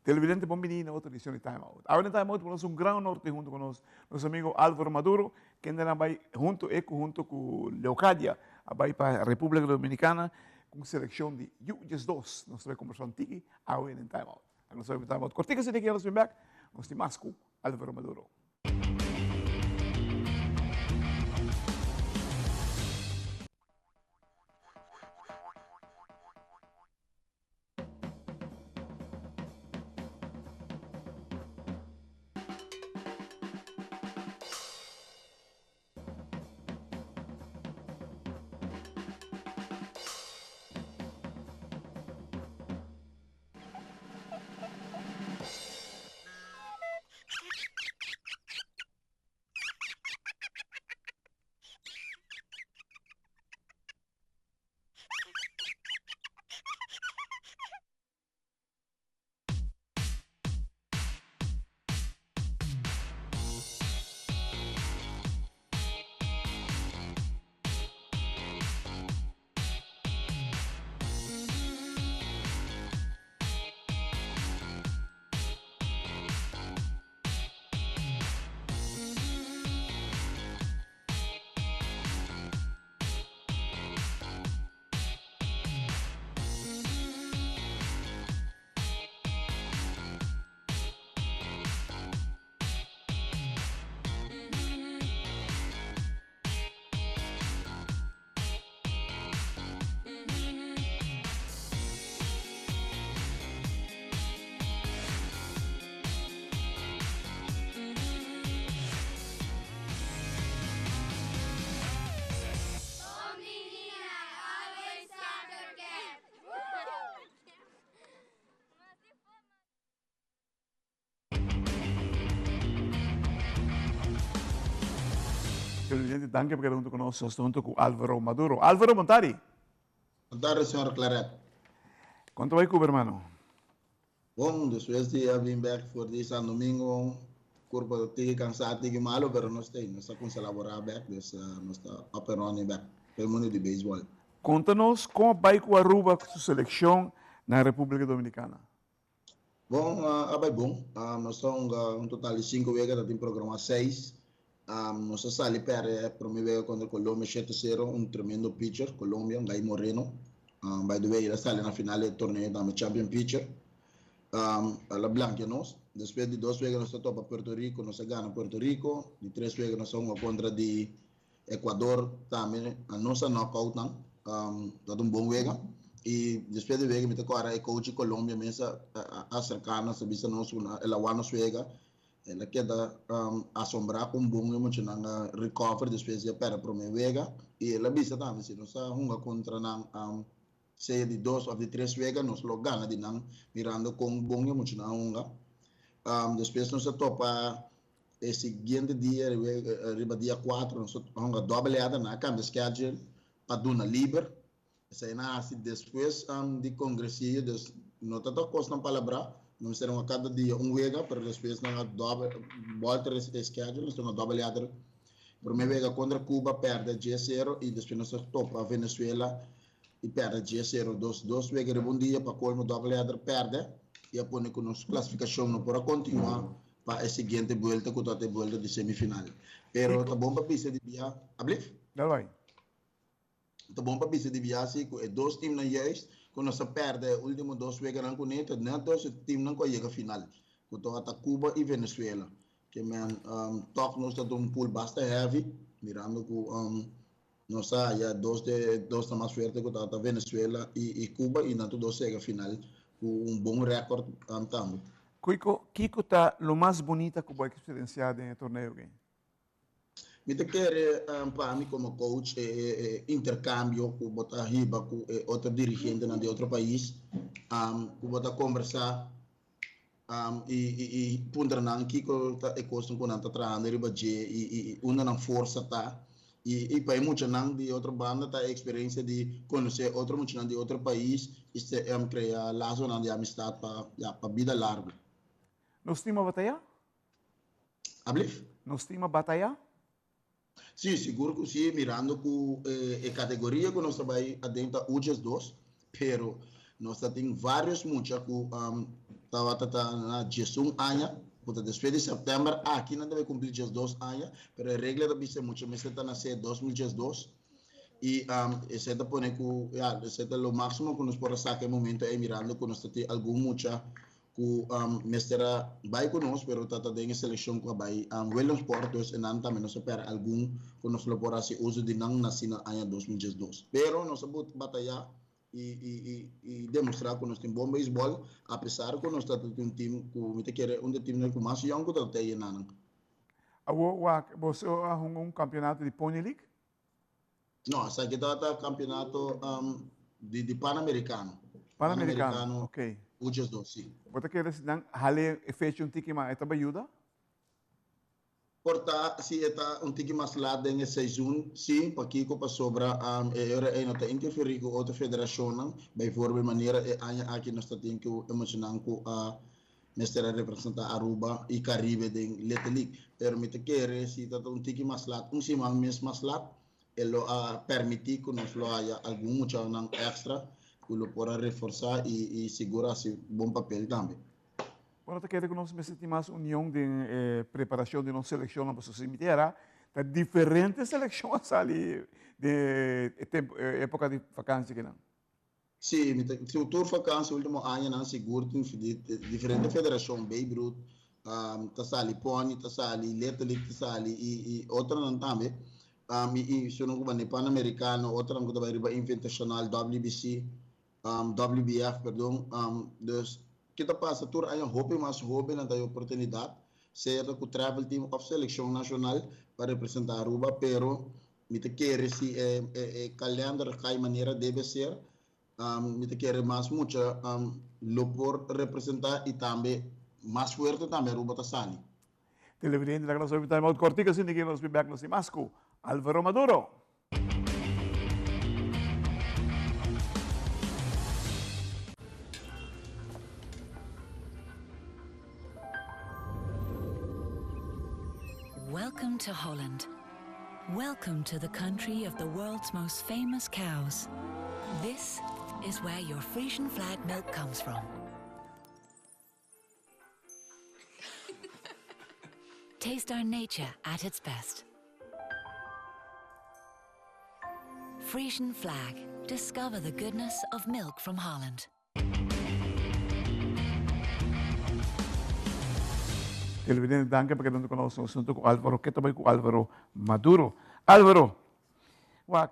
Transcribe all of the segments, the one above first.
Televidente, bienvenido a otra edición de Time Out. Ahora en Time Out tenemos un gran honor junto con nuestro amigo Álvaro Maduro, que andará junto con Leocadia, vai para a República Dominicana, com selección de U12. Nós vamos conversar contigo ahora en Time Out. Nós vamos Time Out. Cortica, se te quedas bem back, nós temos com Álvaro Maduro. Presidente, danke por junto conosco, junto com Álvaro Maduro. Álvaro Montari. Boa tarde, senhor Claret. Quanto vai, Cuba, hermano? Bom, depois de vir back for this domingo, corpo tige cansado, tige malo, pero não está, não está com elaborar back, não está up and running back, pelo mundo de beisebol. Conta-nos como vai com a Aruba, com sua seleção na República Dominicana. Bom, vai bom. Nós somos um total de 5 vezes, tem programa 6. Nós saímos para a primeira vez contra a Colômbia 7-0, um tremendo pitcher, Colômbia, Gai Moreno. By the way, ele saiu na final do torneio da Champion Pitcher. La Blanca nós. Depois de 2 vezes nós estamos para Puerto Rico, nós ganhamos Puerto Rico. De 3 vezes nós somos contra de Equador também. Nós knockout não. Tá bom vega. E depois de vega, me tocou a coach Colômbia, mesmo acercar-nos, se vista nós, ela vai nos vega. Ela queda assombrar com bom emocional recover depois de para a primeira vega. E ela vista também, se nós estamos contra não seja de 2 ou de 3 vezes, nós logo ganhamos de não, mirando com bom emocional. Depois nós topa o seguinte dia, arriba dia 4, nós vamos dobleada na cambio schedule para Duna Liber. Essa é assim depois de congressia, não está costa na palavra, nós teremos a cada dia vega, para depois nós volta a schedule, nós temos dobleada. Primeira vez contra Cuba perde 10-0 e depois nós topa a Venezuela e perde 10-0, 2 vezes bom dia para colmo dobleada perde e a põe com nossa classificação não para continuar para a seguinte volta que está volta de semifinal. Pero tá bom para pista de via, ablif? Não vai. Tá bom para pista de via se com 2 times na juist, quando nós perde último 2 vezes não conecta, não 2 times não chega final. Quando está Cuba e Venezuela, que man toque nós tá pool basta heavy, mirando com nós já 2 tá mais forte que tá Venezuela e Cuba e não tudo chega final com bom recorde também. Kiko tá o mais bonita que vai experienciar no torneio game. Me te quer para mim como coach intercâmbio com botar riba com outro dirigente de outro país, com botar conversar e punta não Kiko tá é coisa com nanta trabalhando riba e uma não força tá e para muito não de outra banda tá a experiência de conhecer outro muito não de outro país e criar laços de amistade para vida larga. Nos estima batalha? Ablif? Nos estima batalha? Sim, seguro que sim, mirando com a categoria que nós trabalhamos dentro da UGES 2, pero nós temos vários muitos estava na 11 anos, porque después de setembro, aqui não deve cumprir 12 anos, mas a regra da bisa muito mais está na 2012. E esse é pone que esse é o máximo que nós podemos sacar no momento é mirando que nós temos algum mucha que mestra vai conosco, pero tata de seleção que vai well sportos e não também nós espera algum que nós lo por assim uso de não nascer na ano 2012. Pero nós vamos batalhar e demonstrar que nós temos bom beisebol, apesar que nós temos time que me quer time que mais young que tata aí não. Você arrumou campeonato de Pony League? Não, essa aqui tá campeonato de Pan-Americano. Pan-Americano, ok. U12, sim. Você quer dizer, hale fecha tiki mais, esta ajuda? Porta, se está tiki mais lá dentro de seizoen, sim, para que para sobra, era não interferir com outra federação, by voorbeeld maneira aqui nós temos que emocionar com a mestre representar Aruba e Caribe de Little League. Pero me te quer se está tiki mais lá, simão mês mais lá, ele permitir que nós lo haya algum mucho extra que lo pueda reforçar e segurar esse bom papel também. Bueno, te quero que nós me sentimos união de preparação de nossa seleção na nossa cemitéria, de diferentes seleções ali de época de vacância que não. Sim, o tour vacância último ano não seguro tem diferentes federações, Babe Ruth, tá sali Pony, tá sali Little League, tá sali e outra não também. E se não como Pan-Americano, outra não como riba internacional WBC, WBF, perdão, dus kita passa tour aí hope mais hope na da oportunidade ser com o travel team of seleção nacional para representar Aruba, pero me te quer se calendário cai maneira deve ser, me te quer mais muito lo por representar e também mais forte também Aruba tá sali. Televidente da nossa time out cortica sin que nos be back nos Masco, Álvaro Maduro. Welcome to Holland. Welcome to the country of the world's most famous cows. This is where your Frisian flag milk comes from. Taste our nature at its best. Frisian flag. Discover the goodness of milk from Holland. Televidente, danke porque não conosco o assunto com Álvaro, que também com Álvaro Maduro. Álvaro, a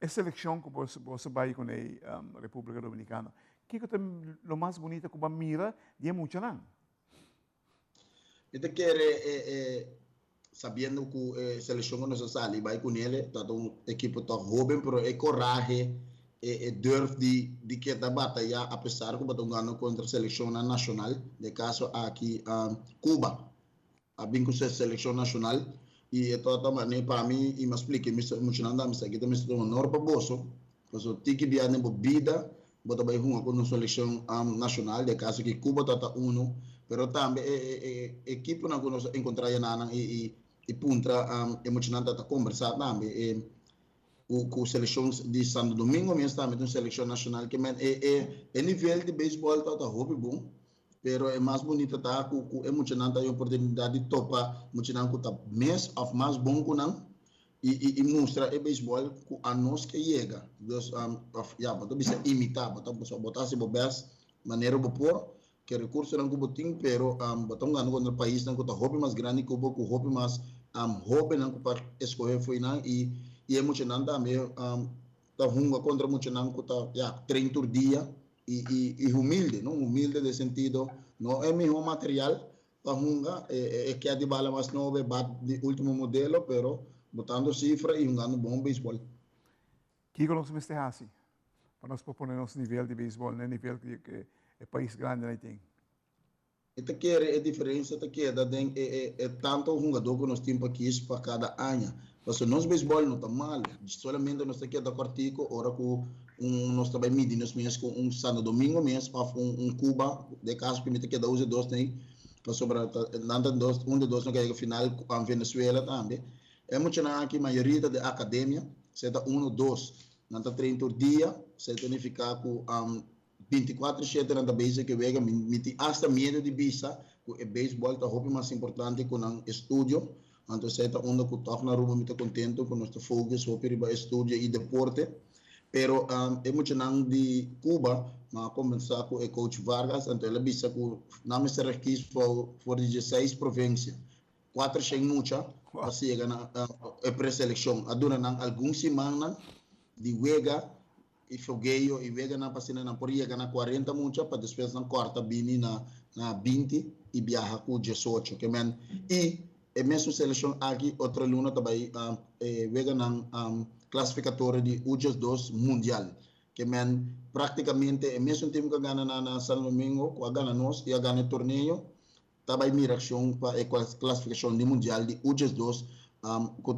seleção que você vai com a República Dominicana, que é o mais bonito que você mira de muito não? Eu quero sabendo que a seleção não sai, vai com ele, tá um equipe tá jovem, pero é coragem, durf de que da batalha, apesar que estão ganhando contra a seleção nacional, de caso aqui Cuba, a bem com a seleção nacional, e também para mim, e me explique, me emocionando, me aqui também estou no honor para bolso, porque o tiki de ano vida, bota bem com a seleção nacional, de caso que Cuba tá uno, pero também equipe na que nós encontramos e punta emocionante a conversar também com seleções de Santo Domingo mesmo também uma seleção nacional que é nível de beisebol tá hobby bom, pero é mais bonito tá com emocionante a oportunidade de topar emocionante tá mais of mais bom que não e mostra o beisebol com a nós que chega dos bota bisa imitar botar se bobas maneira por que recurso não cubo tem pero botão ganhando contra o país não cuba hobby mais grande cubo com hobby mais hobby não para escolher foi não e emocionante também tá runga contra emocionante que tá 30 dia e humilde não humilde de sentido não é mesmo material tá runga que a de bala mais nova bat de último modelo pero botando cifra e jogando bom beisebol. Que conosco me assim para nós proponer nosso nível de beisebol, né nível que é país grande aí tem. Esta quer a diferença que é tanto o jogador que nós temos aqui para cada ano. Porque nosso beisebol não está mal, solamente nós aqui da Cortico, ora com nós também medimos mesmo com Santo Domingo mesmo, para Cuba, de caso que me tem que dar os dois tem, para sobrar de dois não quer final com Venezuela também. É muito na aqui maioria da academia, se dá 1 2, não está 30 dia, se significa com 24/7 na base que vega miti hasta medio de bisa ku e baseball ta hopi mais importante com ang estudio anto seta onda ku tof na rumo mita contento com nosso focus hopi riba estudio e deporte pero é muito nang de Cuba ma começar com o coach Vargas anto ela bisa ku name se requis for 16 província 4 sem mucha para chegar na pré-seleção aduna nang alguns semanas de wega e fogueio e vega na pasina na poria gana 40 mucha para depois na quarta bini na 20 e viaja com 18 que men e mesmo seleção aqui outra luna também vega na classificatória de U2 mundial que men praticamente mesmo time que gana na São Domingo com a gana nós e a gana torneio também miração para a classificação de mundial de U2 que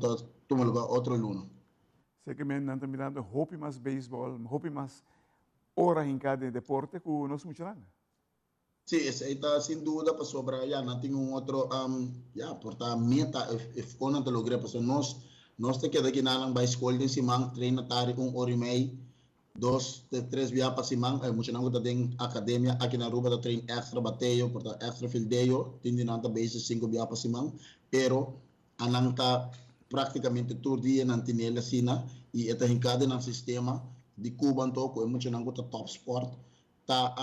toma lugar outra luna. Sei que men estão mirando hopi mais beisebol, hopi mais horas em cada deporte que nós muito lá. Sim, essa está sem dúvida para sobrar. Já não tem outro, porta meta ficou na telegrama, porque nós te queda aqui na vai escola de Simão, treina tarde 1 hora e meia, 2, 3 via para Simão, muito não está tem academia aqui na Aruba, tá treino extra bateio, porta extra fildeio, tem de nada base 5 via para Simão, pero anang tá praticamente todo dia na tinela sina e está hincado no sistema de Cuba então que é muito não tá top sport tá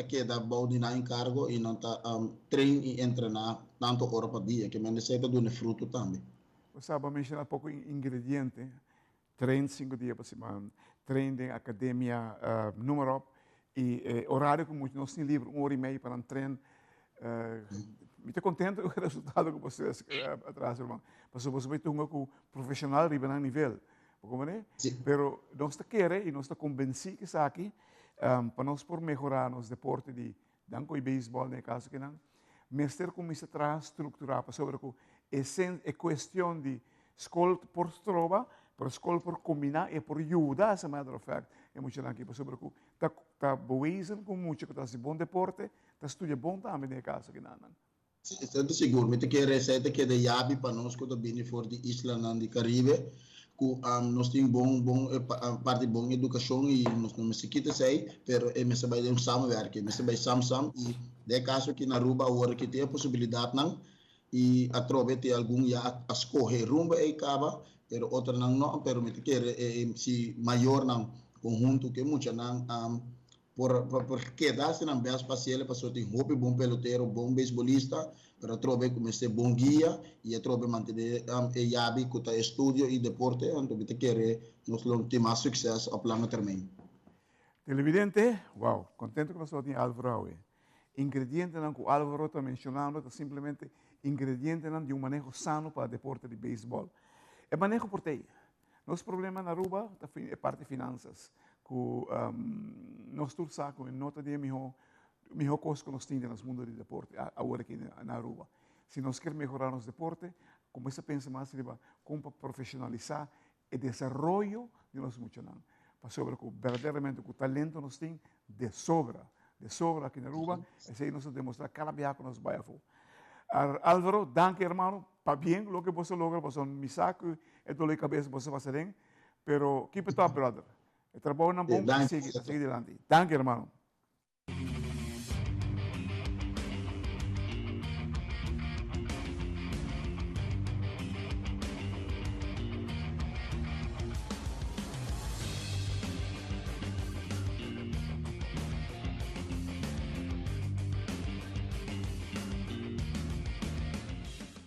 queda balde na encargo e não tá trein e entrenar tanto hora por dia que me necessita de um fruto também. Você vai mencionar pouco ingrediente, treino 5 dias por semana, treino de academia número e horário que muito nós temos livre 1 hora e meia para um treino. Me estou contente com o resultado que vocês atrás, irmão. Mas você vai ter um profissional riba no nível, como é? Pero nós está querendo e nós está convencido que está aqui para nós por melhorar nos deportes de danco e beisebol, no caso que não, mestre como se traz estruturar para sobre que é questão de escola por trova, por escola por combinar e por ajudar, as a matter of fact, é muito aqui para sobre que está boazen com muito que está bom deporte, está estudia bom também no caso que não. Estou seguro, me te quer receita que de yabi para nós que também for de isla de Caribe, que nós temos bom parte bom educação e nós não se quita sei, pero me se vai de samenwerking, me se vai sam e de caso que na Aruba agora que tem a possibilidade não e através de algum já escolher rumba e acaba, pero outra não, pero me te quer se maior não conjunto que muito não por quedarse na base espacial para só ter hobby bom pelotero, bom beisbolista, para trobe como ser bom guia e trobe manter e yabi que tá estudio e deporte, então te quer nós ter mais sucesso a plano termino. Televidente, wow, contento que nós temos Álvaro hoje. Ingrediente não que o Álvaro está mencionando é simplesmente ingrediente não de manejo sano para o deporte de beisebol. É manejo por aí. Nosso problema na Aruba é parte de finanças. Nós todos sabemos, nota de melhor coisa que nós temos no mundo do deporte, agora aqui na Aruba. Se nós queremos melhorar nosso deporte, começa a pensar mais como profissionalizar o desenvolvimento de nós muchanos. Para sobre que verdadeiramente o talento nós temos de sobra aqui na Aruba, e aí nós demonstrar cada vez que nós vamos a Álvaro, danke hermano, para bem o que você logra, você me saco e dor de cabeça você vai fazer, pero keep it up, brother. El trabajo es bueno, sigue adelante. Danke, hermano.